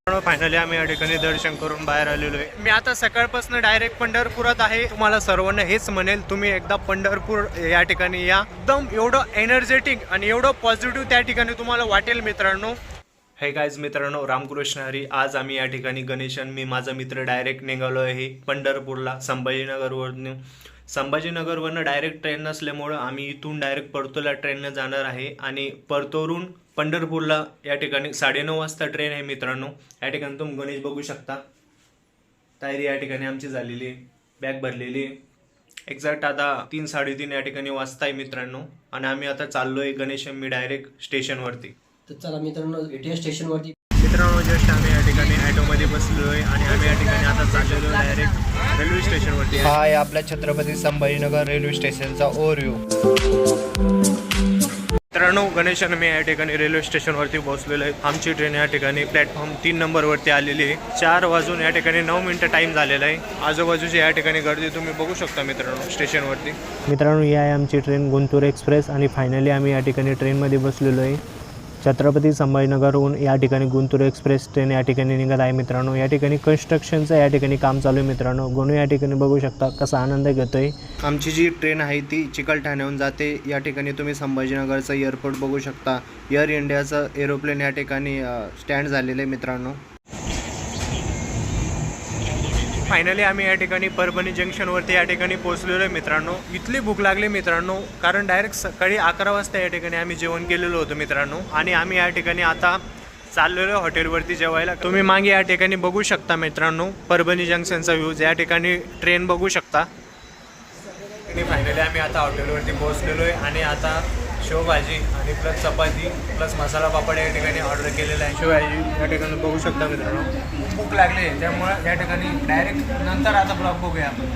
Finally आम्ही या ठिकाणी दर्शन करून बाहेर आलेलो आहे. मी आता सकाळपासून डायरेक्ट पंढरपुरात आहे. तुम्हाला सर्वांना हेच म्हणेल, तुम्ही एकदा पंढरपूर या ठिकाणी या. एकदम एवढं एनर्जेटिक आणि एवढं पॉझिटिव्ह त्या ठिकाणी तुम्हाला वाटेल मित्रांनो. हे गाईज मित्रांनो, रामकृष्ण हरी. आज आम्ही या ठिकाणी गणेश आणि मी माझा मित्र डायरेक्ट निघालो आहे पंढरपूरला संभाजीनगरवरून. संभाजीनगरवरनं डायरेक्ट ट्रेन नसल्यामुळं आम्ही इथून डायरेक्ट परतूरला ट्रेननं जाणार आहे आणि परतूरून पंढरपूरला या ठिकाणी 9:30 वाजता ट्रेन आहे मित्रांनो. या ठिकाणी तुम्ही गणेश बघू शकता. तयारी या ठिकाणी आमची झालेली आहे, बॅग भरलेली आहे. एक्झॅक्ट आता 3-3:30 या ठिकाणी वाजता आहे मित्रांनो आणि आम्ही आता चाललोय गणेश मी डायरेक्ट स्टेशनवरती. तर चला मित्रांनो, भेटूया स्टेशनवरती. मित्रांनो, जस्ट आम्ही या ठिकाणी ॲटोमध्ये बसलो आहे आणि आम्ही या ठिकाणी आता चाललेलो डायरेक्ट रेल्वे स्टेशनवरती. हा आहे आपल्या छत्रपती संभाजीनगर रेल्वे स्टेशनचा ओव्हरव्ह्यू. मित्रांनो, गणेश आणि मी या ठिकाणी रेल्वे स्टेशनवरती पोहोचलेलो आहे. आमची ट्रेन या ठिकाणी प्लॅटफॉर्म 3 नंबरवरती आलेली आहे. 4 वाजून या ठिकाणी 9 मिनिटं टाईम झालेला आहे. आजूबाजूची या ठिकाणी गर्दी तुम्ही बघू शकता मित्रांनो स्टेशनवरती. मित्रांनो, ही आहे आमची ट्रेन गुंटूर एक्सप्रेस आणि फायनली आम्ही या ठिकाणी ट्रेनमध्ये बसलेलो आहे. छत्रपती संभाजीनगरहून या ठिकाणी गुंटूर एक्सप्रेस ट्रेन या ठिकाणी निघत आहे मित्रांनो. या ठिकाणी कन्स्ट्रक्शनचं या ठिकाणी काम चालू आहे मित्रांनो. गोनू या ठिकाणी बघू शकता कसा आनंद घेतोय. आमची जी ट्रेन आहे ती चिकलठाण्याहून जाते. या ठिकाणी तुम्ही संभाजीनगरचं एअरपोर्ट बघू शकता. एअर इंडियाचं एरोप्लेन या ठिकाणी स्टँड झालेलं आहे मित्रांनो. फायनली आम्ही या ठिकाणी परभणी जंक्शनवरती या ठिकाणी पोहोचलेलो आहे मित्रांनो. इथली भूक लागली मित्रांनो, कारण डायरेक्ट सकाळी 11 वाजता या ठिकाणी आम्ही जेवण केलेलं होतं मित्रांनो आणि आम्ही या ठिकाणी आता चाललेलो हॉटेलवरती जेवायला. तुम्ही मागे या ठिकाणी बघू शकता मित्रांनो परभणी जंक्शनचा व्ह्यूज. या ठिकाणी ट्रेन बघू शकता. आणि फायनली आम्ही आता हॉटेलवरती पोहोचलेलो आहे आणि आता शेवभाजी आणि प्लस चपाती प्लस मसाला पापड या ठिकाणी ऑर्डर केलेला आहे. शेवभाजी या ठिकाणी बघू शकता मित्रांनो. भूक लागली आहे त्यामुळं या ठिकाणी डायरेक्ट नंतर आता ब्लॉग बघूया आपण.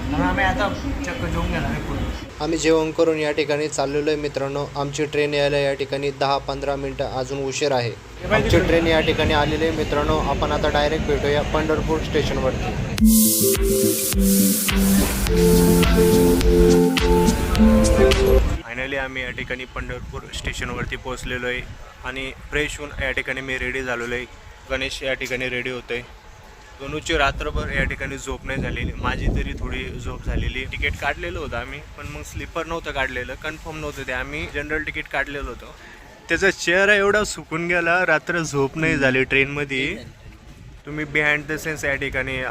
म्हणून आम्ही आता चक्क जेवून घेणार आहे पुढे. आम्ही जेवण करून या ठिकाणी चाललेलो आहे मित्रांनो. आमची ट्रेन यायला या ठिकाणी 10-15 मिनटं अजून उशीर आहे. आमची ट्रेन या ठिकाणी आलेली आहे मित्रांनो. आपण आता डायरेक्ट भेटूया पंढरपूर स्टेशनवरती. फायनली आम्ही या ठिकाणी पंढरपूर स्टेशनवरती पोहोचलेलो आहे आणि फ्रेश होऊन या ठिकाणी मी रेडी झालेलो आहे. गणेश या ठिकाणी रेडी होतोय. गणूची रात्रभर या ठिकाणी झोप नाही झालेली. माझी तरी थोडी झोप झालेली. तिकीट काढलेलं होतं आम्ही, पण मग स्लीपर नव्हतं काढलेलं, कन्फर्म नव्हतं ते. आम्ही जनरल तिकीट काढलेलं होतं. त्याचा चेहरा एवढा सुकून गेला, रात्र झोप नाही झाली ट्रेनमध्ये. तुम्ही बिहाइंड द सेन्स या ठिकाणी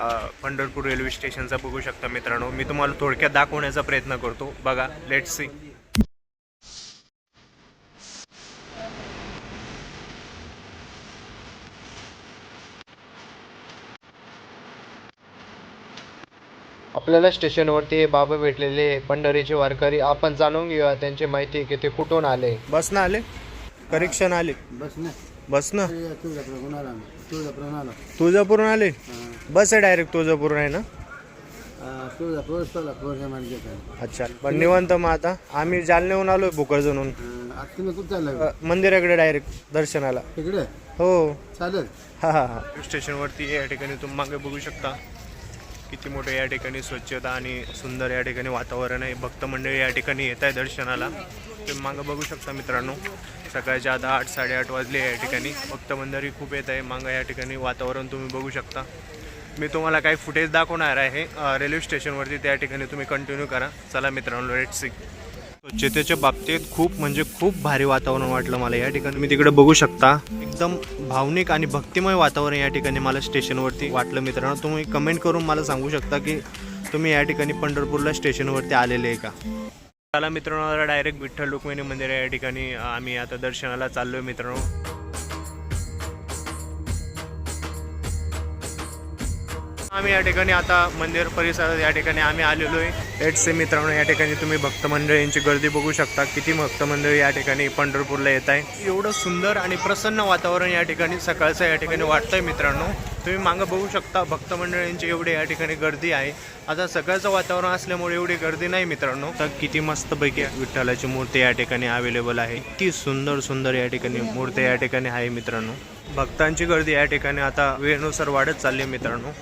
पंढरपूर रेल्वे स्टेशनचा बघू शकता मित्रांनो. मी तुम्हाला थोडक्यात दाखवण्याचा प्रयत्न करतो. बघा, लेट्स सी. आपल्याला स्टेशनवरती हे बाबा भेटलेले पंढरीचे वारकरी. आपण जाणून घेऊया त्यांची माहिती की ते कुठून आले. बस ना आले का रिक्षाने आले? बस ना तुळजापूरहून आले. बस आहे डायरेक्ट तुळजापूर आहे ना? अच्छा, पण निवांत. मग आता आम्ही जालन्याहून आलोय भोकरदनहून. मंदिराकडे डायरेक्ट दर्शनाला तिकडे. हो चालेल. हा. स्टेशनवरती या ठिकाणी तुम्ही मागे बघू शकता किती मोठे या ठिकाणी स्वच्छता आणि सुंदर या ठिकाणी वातावरण आहे. भक्त मंडळी या ठिकाणी येत आहे दर्शनाला. तुम्ही मागं बघू शकता मित्रांनो. सकाळच्या आता 8-8:30 वाजले. या ठिकाणी भक्त मंडळी खूप येत आहे. मागं या ठिकाणी वातावरण तुम्ही बघू शकता. मी तुम्हाला काही फुटेज दाखवणार आहे रेल्वे स्टेशनवरती. त्या ठिकाणी तुम्ही कंटिन्यू करा. चला मित्रांनो, लेट्स सी. स्वच्छतेच्या बाबतीत खूप म्हणजे खूप भारी वातावरण वाटलं मला या ठिकाणी. मी तिकडे बघू शकता एकदम भावनिक आणि भक्तिमय वातावरण या ठिकाणी मला स्टेशनवरती वाटलं मित्रांनो. तुम्ही कमेंट करून मला सांगू शकता की तुम्ही या ठिकाणी पंढरपूरला स्टेशनवरती आलेले आहे का. चला मित्रांनो, डायरेक्ट विठ्ठल रुक्मिणी मंदिर या ठिकाणी आम्ही आता दर्शनाला चाललो आहे मित्रांनो. आम्ही या ठिकाणी आता मंदिर परिसरात या ठिकाणी आम्ही आलेलो आहे. लेट्स सी मित्रांनो, या ठिकाणी तुम्ही भक्त मंडळींची गर्दी बघू शकता. किती भक्त मंडळी या ठिकाणी पंढरपूरला येत आहे. एवढं सुंदर आणि प्रसन्न वातावरण या ठिकाणी सकाळचं या ठिकाणी वाटतंय मित्रांनो. तुम्ही मागं बघू शकता भक्त मंडळींची एवढी या ठिकाणी गर्दी आहे. आता सकाळचं वातावरण असल्यामुळे एवढी गर्दी नाही मित्रांनो. तर किती मस्तपैकी विठ्ठलाची मूर्ती या ठिकाणी अवेलेबल आहे. किती सुंदर या ठिकाणी मूर्ती या ठिकाणी आहे मित्रांनो. भक्तांची गर्दी या ठिकाणी आता वेळेनुसार वाढत चालली मित्रांनो.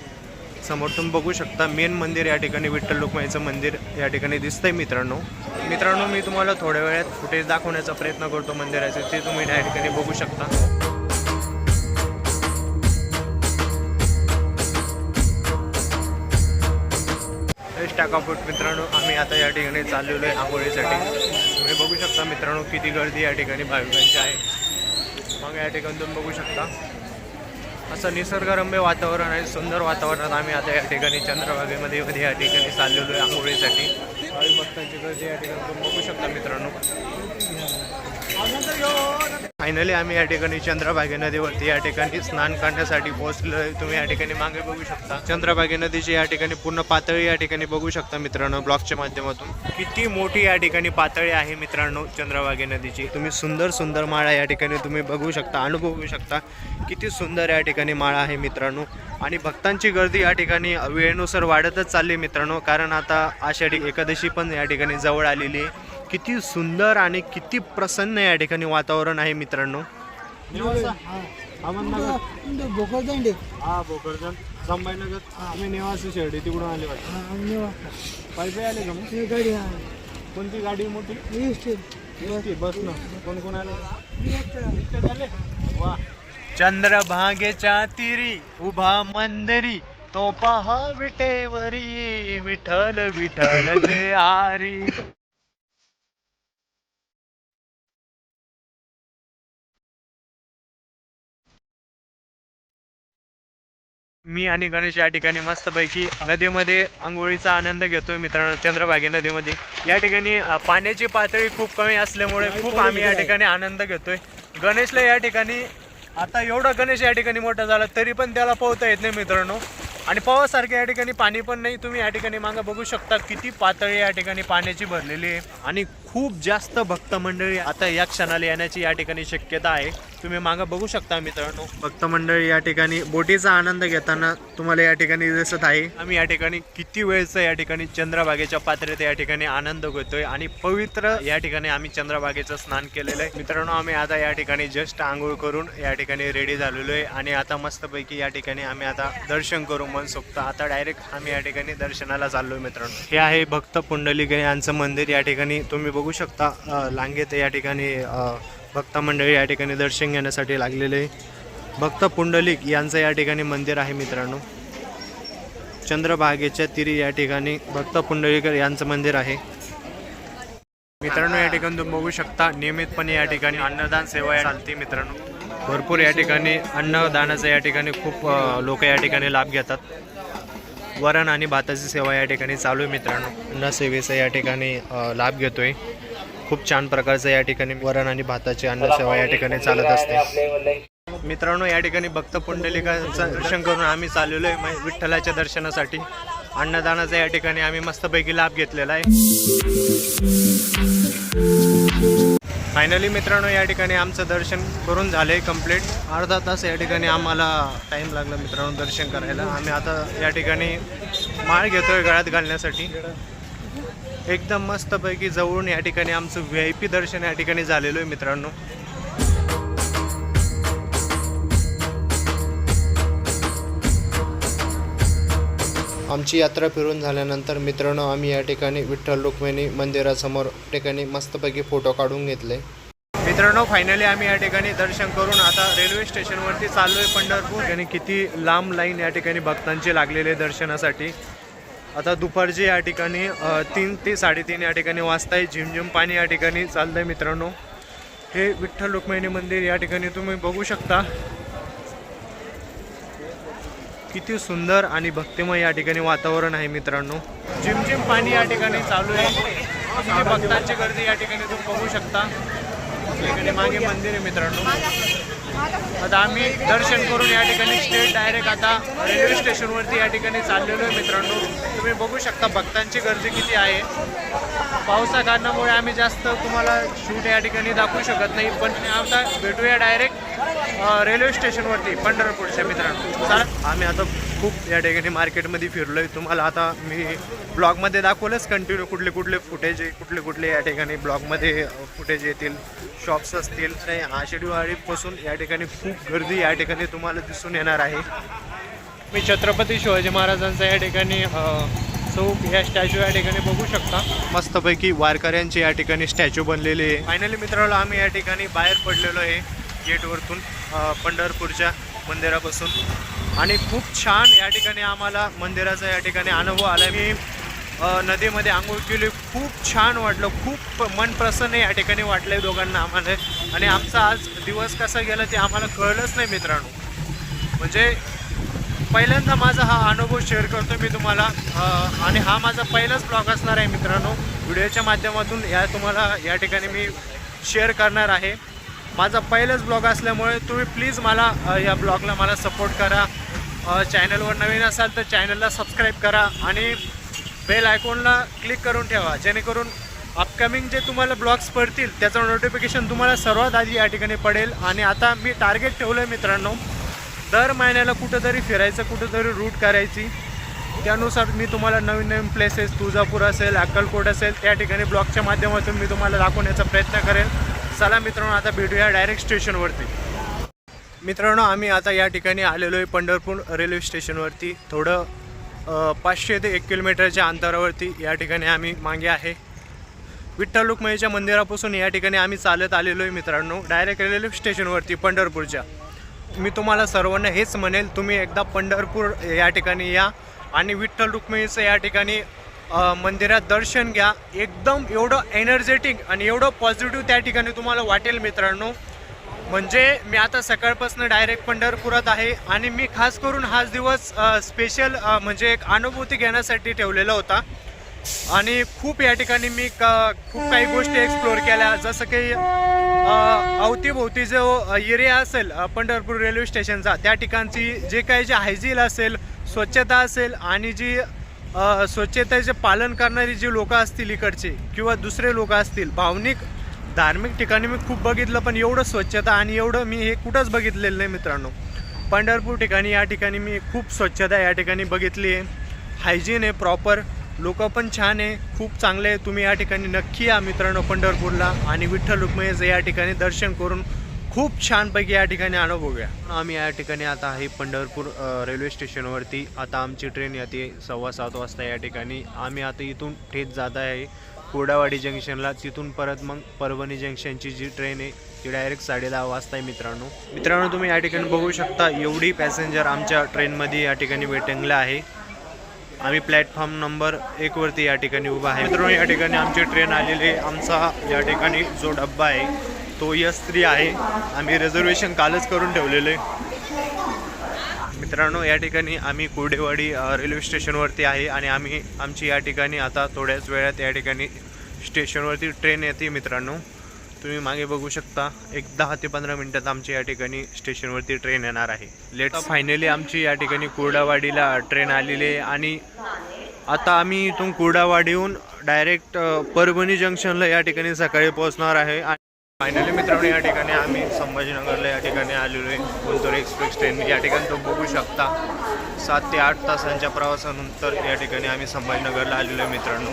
समोर तुम्ही बघू शकता मेन मंदिर या ठिकाणी विठ्ठल रुक्मिणीचं मंदिर या ठिकाणी दिसतंय मित्रांनो. मी तुम्हाला थोड्या वेळात फुटेज दाखवण्याचा प्रयत्न करतो मंदिराचे. ते तुम्ही या ठिकाणी बघू शकता. टाकापूट मित्रांनो, आम्ही आता या ठिकाणी चाललेलो आहे आंघोळीसाठी. तुम्ही बघू शकता मित्रांनो किती गर्दी या ठिकाणी भाविकांची आहे. मग या ठिकाणी तुम्ही बघू शकता असं निसर्गरम्य वातावरण आहे, सुंदर वातावरणात आम्ही आता या ठिकाणी चंद्रभागेमध्ये या ठिकाणी चाललेलो आहे आंघोळीसाठी. भाविक भक्तांची गर्दी या ठिकाणी तुम्ही बघू शकता मित्रांनो. फायनली आम्ही या ठिकाणी चंद्रभागे नदीवरती या ठिकाणी स्नान करण्यासाठी पोहोचलो आहे. तुम्ही या ठिकाणी मागे बघू शकता चंद्रभागे नदीची या ठिकाणी पूर्ण पातळी या ठिकाणी बघू शकता मित्रांनो ब्लॉगच्या माध्यमातून. किती मोठी या ठिकाणी पातळी आहे मित्रांनो चंद्रभागे नदीची. तुम्ही सुंदर सुंदर माळा या ठिकाणी तुम्ही बघू शकता, अनुभवू शकता किती सुंदर या ठिकाणी माळा आहे मित्रांनो. आणि भक्तांची गर्दी या ठिकाणी वेळेनुसार वाढतच चालली मित्रांनो, कारण आता आषाढी एकादशी पण या ठिकाणी जवळ आलेली आहे. किती सुंदर आणि किती प्रसन्न या ठिकाणी वातावरण आहे मित्रांनो. भोकरदंडे हा भोकरदन संभाजीनगर. तुम्ही निवासी शेर्डी तिकडून आले वाटतं. पायी आले का मग? गाडी कोणती गाडी मोठी? बस ना. कोण कोण आले? वा. चंद्रभागेच्या तीरी उभा मंदिरी तो पहा विटेवरी विठ्ठल विठ्ठल जे आरी. मी आणि गणेश या ठिकाणी मस्तपैकी नदीमध्ये आंघोळीचा आनंद घेतोय मित्रांनो. चंद्रभागे नदीमध्ये या ठिकाणी पाण्याची पातळी खूप कमी असल्यामुळे खूप आम्ही या ठिकाणी आनंद घेतोय. गणेशला या ठिकाणी आता एवढा गणेश या ठिकाणी मोठा झाला तरी पण त्याला पोहता येत नाही मित्रांनो. आणि पोहासारख्या या ठिकाणी पाणी पण नाही. तुम्ही या ठिकाणी मागं बघू शकता किती पातळी या ठिकाणी पाण्याची भरलेली आहे. आणि खूप जास्त भक्त मंडळी आता या क्षणाला येण्याची या ठिकाणी शक्यता आहे. तुम्ही मागं बघू शकता मित्रांनो भक्त मंडळी या ठिकाणी बोटीचा आनंद घेताना तुम्हाला या ठिकाणी दिसत आहे. आम्ही या ठिकाणी किती वेळचं या ठिकाणी चंद्रभागेच्या पात्रेत या ठिकाणी आनंद घेतोय आणि पवित्र या ठिकाणी आम्ही चंद्रभागेचं स्नान केलेलं आहे मित्रांनो. आम्ही आता या ठिकाणी जस्ट आंघोळ करून या ठिकाणी रेडी झालेलो आहे आणि आता मस्तपैकी या ठिकाणी आम्ही आता दर्शन करू मनसोक्त. आता डायरेक्ट आम्ही या ठिकाणी दर्शनाला चाललोय मित्रांनो. हे आहे भक्त पुंडलिक यांचं मंदिर. या ठिकाणी तुम्ही बघू शकता लांगेत या ठिकाणी भक्त मंडळी या ठिकाणी दर्शन घेण्यासाठी लागलेले भक्त पुंडलिक यांचं या ठिकाणी मंदिर आहे मित्रांनो. चंद्रभागेच्या तीरी या ठिकाणी भक्त पुंडलिकर यांचं मंदिर आहे मित्रांनो. या ठिकाणी तुम्ही बघू शकता नियमितपणे या ठिकाणी अन्नदान सेवा चालते मित्रांनो. भरपूर या ठिकाणी अन्नदानाचा या ठिकाणी खूप लोक या ठिकाणी लाभ घेतात. वरण आणि भाताची सेवा या ठिकाणी चालू आहे मित्रांनो. अन्नसेवेचा या ठिकाणी लाभ घेतोय. खूप छान प्रकारचं या ठिकाणी वरण आणि भाताची अन्नसेवा या ठिकाणी चालत असते मित्रांनो. या ठिकाणी भक्त पुंडलिकाचं दर्शन करून आम्ही चाललेलो आहे विठ्ठलाच्या दर्शनासाठी. अन्नदानाचा या ठिकाणी आम्ही मस्तपैकी लाभ घेतलेला आहे. फायनली मित्रांनो या ठिकाणी आमचं दर्शन करून झाले कंप्लीट. अर्धा तास या ठिकाणी आम्हाला टाईम लागला मित्रांनो दर्शन करायला. आम्ही आता या ठिकाणी माळ घेतोय गळ्यात घालण्यासाठी. एकदम मस्तपैकी जवळून या ठिकाणी आमचं VIP दर्शन या ठिकाणी झालेलं आहे मित्रांनो. आमची यात्रा फिरून झाल्यानंतर मित्रांनो आम्ही या ठिकाणी विठ्ठल रुक्मिणी मंदिरासमोर ठिकाणी मस्तपैकी फोटो काढून घेतले मित्रांनो. फायनली आम्ही या ठिकाणी दर्शन करून आता रेल्वे स्टेशनवरती चाललो आहे पंढरपूर. आणि किती लांब लाईन या ठिकाणी भक्तांची लागलेली दर्शनासाठी. आता दुपारची या ठिकाणी 3 ते 3:30 या ठिकाणी वाजताय. झिमझिम पाणी या ठिकाणी चाललंय मित्रांनो. हे विठ्ठल रुक्मिणी मंदिर या ठिकाणी तुम्ही बघू शकता किती सुंदर आणि भक्तिमय या ठिकाणी वातावरण आहे मित्रांनो. झिमझिम पाणी या ठिकाणी चालू आहे. किती भक्तांची गर्दी या ठिकाणी तुम्ही बघू शकता. ठिकाणी मागे मंदिर आहे मित्रांनो. आता आम्ही दर्शन करून या ठिकाणी स्ट्रेट डायरेक्ट आता रेल्वे स्टेशनवरती या ठिकाणी चाललेलो आहे मित्रांनो. तुम्ही बघू शकता भक्तांची गर्दी किती आहे. पावसा कारणामुळे आम्ही जास्त तुम्हाला शूट या ठिकाणी दाखवू शकत नाही, पण आता भेटूया डायरेक्ट रेल्वे स्टेशनवरती पंढरपूरच्या मित्रांनो. आम्ही आता खूप या ठिकाणी मार्केटमध्ये फिरलोय. तुम्हाला आता मी ब्लॉगमध्ये दाखवलंच कंटिन्यू कुठले फुटेज कुठले या ठिकाणी ब्लॉगमध्ये फुटेज येतील, शॉप्स असतील. आषाढी वारीपासून या ठिकाणी खूप गर्दी या ठिकाणी तुम्हाला दिसून येणार आहे. मी छत्रपती शिवाजी महाराजांचा या ठिकाणी चौक या स्टॅच्यू या ठिकाणी बघू शकता. मस्तपैकी वारकऱ्यांचे या ठिकाणी स्टॅच्यू बनलेले आहे. फायनली मित्रांनो आम्ही या ठिकाणी बाहेर पडलेलो आहे गेटवरतून पंढरपूरच्या मंदिरापासून. आणि खूप छान या ठिकाणी आम्हाला मंदिराचा या ठिकाणी अनुभव आला. मी नदीमध्ये आंघोळ केली. खूप छान वाटलं, खूप मन प्रसन्न या ठिकाणी वाटलं आहे दोघांना आम्हाला. आणि आमचा आज दिवस कसा गेला ते आम्हाला कळलंच नाही मित्रांनो. म्हणजे पहिल्यांदा माझा हा अनुभव शेअर करतो मी तुम्हाला. आणि हा माझा पहिलाच ब्लॉग असणार आहे मित्रांनो. व्हिडिओच्या माध्यमातून तुम्हाला या ठिकाणी मी शेअर करणार आहे. माझा पहिलाच ब्लॉग असल्यामुळे तुम्ही प्लीज मला या ब्लॉगला मला सपोर्ट करा. चॅनलवर नवीन असाल तर चॅनलला सबस्क्राईब करा आणि बेल आयकॉनला क्लिक करून ठेवा, जेणेकरून अपकमिंग जे तुम्हाला ब्लॉग्स पडतील त्याचं नोटिफिकेशन तुम्हाला सर्वात आधी या ठिकाणी पडेल. आणि आता मी टार्गेट ठेवलं आहे मित्रांनो, दर महिन्याला कुठंतरी फिरायचं, कुठंतरी रूट करायची. त्यानुसार मी तुम्हाला नवीन नवीन प्लेसेस, तुळजापूर असेल, अक्कलकोट असेल, त्या ठिकाणी ब्लॉगच्या माध्यमातून मी तुम्हाला दाखवण्याचा प्रयत्न करेल. चला मित्रांनो, आता भेटूया डायरेक्ट स्टेशनवरती. मित्रांनो, आम्ही आता या ठिकाणी आलेलो आहे पंढरपूर रेल्वे स्टेशनवरती. थोडं 500 ते 1 किलोमीटरच्या अंतरावरती या ठिकाणी आम्ही मागे आहे. विठ्ठल रुक्मिणीच्या मंदिरापासून या ठिकाणी आम्ही चालत आलेलो आहे मित्रांनो, डायरेक्ट रेल्वे स्टेशनवरती पंढरपूरच्या. मी तुम्हाला सर्वांना हेच म्हणेल, तुम्ही एकदा पंढरपूर या ठिकाणी या आणि विठ्ठल रुक्मिणीचं या ठिकाणी मंदिरात दर्शन घ्या. एकदम एवढं एनर्जेटिक आणि एवढं पॉझिटिव्ह त्या ठिकाणी तुम्हाला वाटेल मित्रांनो. म्हणजे मी आता सकाळपासून डायरेक्ट पंढरपुरात आहे आणि मी खास करून हाच दिवस स्पेशल म्हणजे एक अनुभूती घेण्यासाठी ठेवलेला होता. आणि खूप या ठिकाणी मी खूप काही गोष्टी एक्सप्लोअर केल्या, जसं काही अवतीभोवती जो एरिया असेल पंढरपूर रेल्वे स्टेशनचा, त्या ठिकाणची जे काही जे हायजीन असेल, स्वच्छता असेल आणि जी स्वच्छतेचे पालन करणारी जी लोकं असतील इकडचे किंवा दुसरे लोक असतील, भावनिक धार्मिक ठिकाणी मी खूप बघितलं, पण एवढं स्वच्छता आणि एवढं मी हे कुठंच बघितलेलं नाही मित्रांनो. पंढरपूर ठिकाणी या ठिकाणी मी खूप स्वच्छता या ठिकाणी बघितली आहे, हायजीन आहे प्रॉपर, लोक पण छान आहे, खूप चांगले आहे. तुम्ही या ठिकाणी नक्की या मित्रांनो पंढरपूरला आणि विठ्ठल रुक्मिणीचं या ठिकाणी दर्शन करून खूप छानपैकी या ठिकाणी अनुभव घ्या. आम्ही या ठिकाणी आता आहे पंढरपूर रेल्वे स्टेशनवरती. आता आमची ट्रेन येते 7:15 वाजता या ठिकाणी. आम्ही आता इथून थेट जात आहे कोडावाडी जंक्शनला. तिथून परत मग परभणी जंक्शनची जी ट्रेन आहे ती डायरेक्ट 10:30 वाजता आहे मित्रांनो. तुम्ही या ठिकाणी बघू शकता एवढी पॅसेंजर आमच्या ट्रेनमध्ये या ठिकाणी वेटिंगला आहे. आम्ही प्लॅटफॉर्म नंबर 1 वरती या ठिकाणी उभा आहे मित्रांनो. या ठिकाणी आमची ट्रेन आलेली आहे. आमचा या ठिकाणी जो डब्बा आहे तो S3 आहे. आम्ही रिझर्वेशन कालच करून ठेवलेलं आहे मित्रांनो. या ठिकाणी आम्ही कोडेवाडी रेल्वे स्टेशनवरती आहे आणि आमची या ठिकाणी आता थोड्याच वेळात या ठिकाणी स्टेशनवरती ट्रेन येते मित्रांनो. तुम्ही मागे बघू शकता, एक 10 ते 15 मिनटात आमची या ठिकाणी स्टेशनवरती ट्रेन येणार आहे. फायनली आमची या ठिकाणी कोरडावाडीला ट्रेन आलेली आहे आणि आता आम्ही इथून कोरडावाडीहून डायरेक्ट परभणी जंक्शनला या ठिकाणी सकाळी पोहोचणार आहे. फायनली मित्रांनो, या ठिकाणी आम्ही संभाजीनगरला या ठिकाणी आलेलो आहे कोणतरी एक्सप्रेस ट्रेन. या ठिकाणी तो बघू शकता 7 ते 8 तासांच्या प्रवासानंतर या ठिकाणी आम्ही संभाजीनगरला आलेलो आहे मित्रांनो.